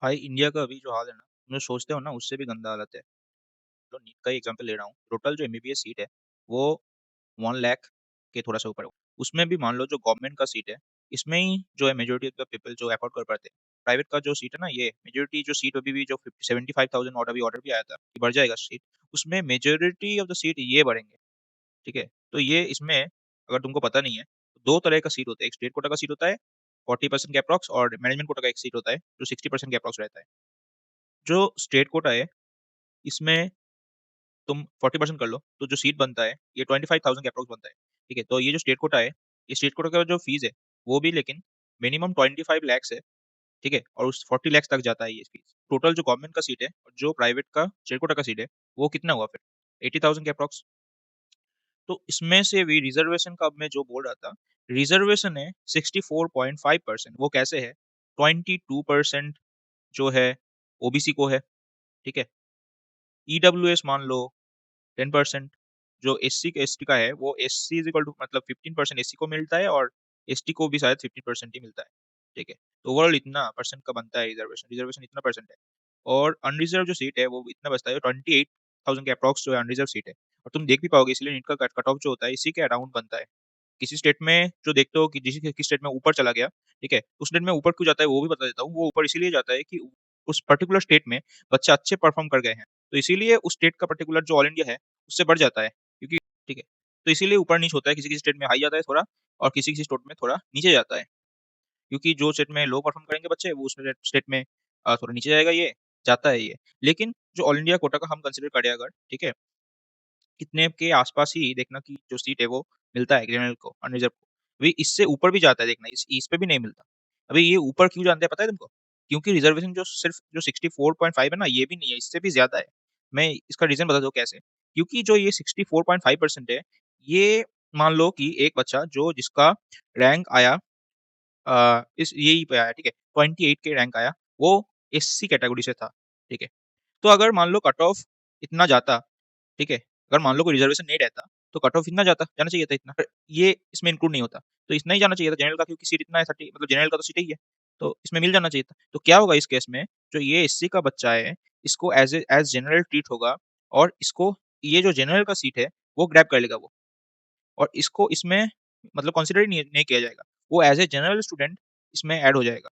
भाई इंडिया का अभी जो हाल है ना, तुम जो सोचते हो ना उससे भी गंदा हालत है। तो नीट का ही एग्जांपल ले रहा हूँ। टोटल जो एमबीबीएस सीट है वो 1 लाख के थोड़ा सा ऊपर है। उसमें भी मान लो जो गवर्नमेंट का सीट है, इसमें ही जो है मेजोरिटी ऑफ द पीपल जो अफोर्ड कर पाते हैं। प्राइवेट का जो सीट है ना, ये मेजोरिटी जो सीट अभी भी जो 75,000 और अभी ऑर्डर भी आया था कि बढ़ जाएगा सीट, उसमें मेजोरिटी ऑफ द सीट ये बढ़ेंगे। ठीक है, तो ये इसमें अगर तुमको पता नहीं है तो दो तरह का सीट होता है। एक स्टेट कोटा का सीट होता है 40% के अप्रॉक्स, और मैनेजमेंट कोटा का एक सीट होता है जो 60% के अप्रॉक्स रहता है। जो स्टेट कोटा है, इसमें तुम 40% कर लो तो जो सीट बनता है ये 25,000 के अप्रोक्स बनता है। ठीक है, तो ये जो स्टेट कोटा है, ये स्टेट कोटा का जो फीस है वो भी लेकिन मिनिमम 25 लैक्स है। ठीक है, और उस 40 लैक्स तक जाता है ये फीस। टोटल जो गवर्नमेंट का सीट है और जो प्राइवेट का स्टेट कोटा का सीट है वो कितना हुआ फिर 80,000 के अप्रोक्स। तो इसमें से भी रिजर्वेशन का अब मैं जो बोल रहा था, रिजर्वेशन है 64.5%। वो कैसे है? 22% जो है ओबीसी को है। ठीक है, ईडब्ल्यूएस मान लो 10%। जो एससी का है वो एससी इज इक्वल टू मतलब 15% एससी को मिलता है, और एसटी को भी शायद 15% ही मिलता है। ठीक है, तो ओवरऑल इतना परसेंट का बनता है रिजर्वेशन। रिजर्वेशन इतना परसेंट है, और अनरिजर्व जो सीट है वो इतना बचता है 28,000 के अप्रॉक्स जो है अनरिजर्व सीट है। और तुम देख भी पाओगे, इसलिए नीट का कट ऑफ जो होता है इसी के अराउंड बनता है। किसी स्टेट में जो देखते हो कि किस स्टेट में ऊपर चला गया, ठीक है, उस स्टेट में ऊपर क्यों जाता है वो भी बता देता हूँ। वो ऊपर इसीलिए जाता है कि उस पर्टिकुलर स्टेट में बच्चे अच्छे परफॉर्म कर गए हैं, तो इसीलिए उस स्टेट का पर्टिकुलर जो ऑल इंडिया है उससे बढ़ जाता है, क्योंकि ठीक है, तो इसीलिए ऊपर नीचे होता है। किसी किसी स्टेट में हाई जाता है थोड़ा, और किसी किसी स्टेट में थोड़ा नीचे जाता है, क्योंकि जो स्टेट में लो परफॉर्म करेंगे बच्चे वो उस स्टेट में थोड़ा नीचे जाएगा, ये जाता है ये। लेकिन जो ऑल इंडिया कोटा का हम कंसिडर करें अगर, ठीक है, कितने के आसपास ही देखना कि जो सीट है वो मिलता है जनरल को, अनरिजर्व को। अभी इससे ऊपर भी जाता है देखना, इस पे भी नहीं मिलता। अभी ये ऊपर क्यों जानते हैं पता है तुमको? क्योंकि रिजर्वेशन जो सिर्फ जो 64.5 है ना, ये भी नहीं है, इससे भी ज्यादा है। मैं इसका रीजन बता दूं कैसे। क्योंकि जो ये 64.5% है, ये मान लो कि एक बच्चा जो जिसका रैंक आया इस यही पे आया, ठीक है, 28 के रैंक आया, वो एससी कैटेगरी से था। ठीक है, तो अगर मान लो कट ऑफ इतना जाता, ठीक है, अगर मान लो कोई रिजर्वेशन नहीं रहता तो कट ऑफ इतना जाना चाहिए था इतना, पर ये इसमें इंक्लूड नहीं होता, तो इतना ही जाना चाहिए था जनरल का, क्योंकि सीट इतना है 30, मतलब जनरल का तो सीट ही है, तो इसमें मिल जाना चाहिए था। तो क्या होगा इस केस में, जो ये एससी का बच्चा है इसको एज जनरल ट्रीट होगा, और इसको ये जो जनरल का सीट है वो ग्रैब कर लेगा वो, और इसको इसमें मतलब कंसिडर ही नहीं किया जाएगा। वो एज ए जनरल स्टूडेंट इसमें ऐड हो जाएगा।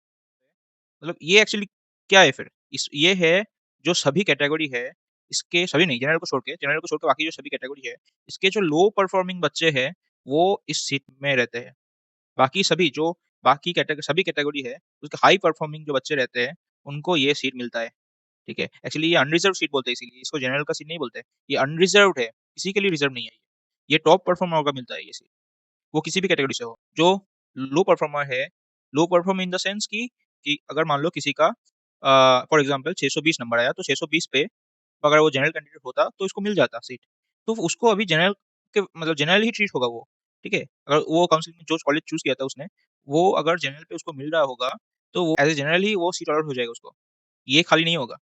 मतलब ये एक्चुअली क्या है फिर? इस ये है जो सभी कैटेगरी है, इसके सभी नहीं, जनरल को छोड़ के बाकी जो सभी कैटेगरी है, इसके जो लो परफॉर्मिंग बच्चे हैं वो इस सीट में रहते हैं। बाकी सभी जो बाकी कैटेगरी सभी कैटेगरी है, उसके हाई परफॉर्मिंग जो बच्चे रहते हैं उनको ये सीट मिलता है। ठीक है, एक्चुअली ये अनरिजर्व सीट बोलते हैं, इसीलिए इसको जनरल का सीट नहीं बोलते। ये अनरिजर्व्ड है, किसी के लिए रिजर्व नहीं है। ये टॉप परफॉर्मर का मिलता है ये सीट, वो किसी भी कैटेगरी से हो। जो लो परफॉर्मर है, लो परफॉर्म इन द सेंस कि अगर मान लो किसी का फॉर एग्जांपल 620 नंबर आया, तो 620 पे अगर वो जनरल कैंडिडेट होता तो इसको मिल जाता सीट। तो उसको अभी जनरल के मतलब जनरल ही ट्रीट होगा वो। ठीक है, अगर वो काउंसिल में जो कॉलेज चूज किया था उसने, वो अगर जनरल पे उसको मिल रहा होगा तो वो एज ए जनरल ही वो सीट अलॉट हो जाएगा उसको, ये खाली नहीं होगा।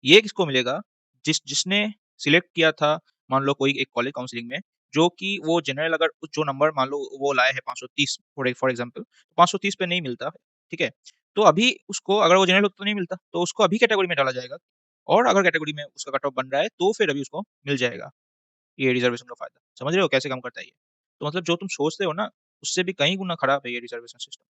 ये किसको मिलेगा? जिसने सिलेक्ट किया था, मान लो कोई एक कॉलेज काउंसलिंग में, जो कि वो जनरल अगर जो नंबर मान लो वो लाया है 530 फॉर एग्जांपल, 530 पे नहीं मिलता, ठीक है, तो अभी उसको अगर वो जनरल होता तो नहीं मिलता, तो उसको अभी कैटेगरी में डाला जाएगा, और अगर कैटेगरी में उसका कट ऑफ बन रहा है तो फिर अभी उसको मिल जाएगा। ये रिजर्वेशन का फायदा समझ रहे हो कैसे काम करता है ये? तो मतलब जो तुम सोचते हो ना, उससे भी कहीं गुना खराब है ये रिजर्वेशन सिस्टम।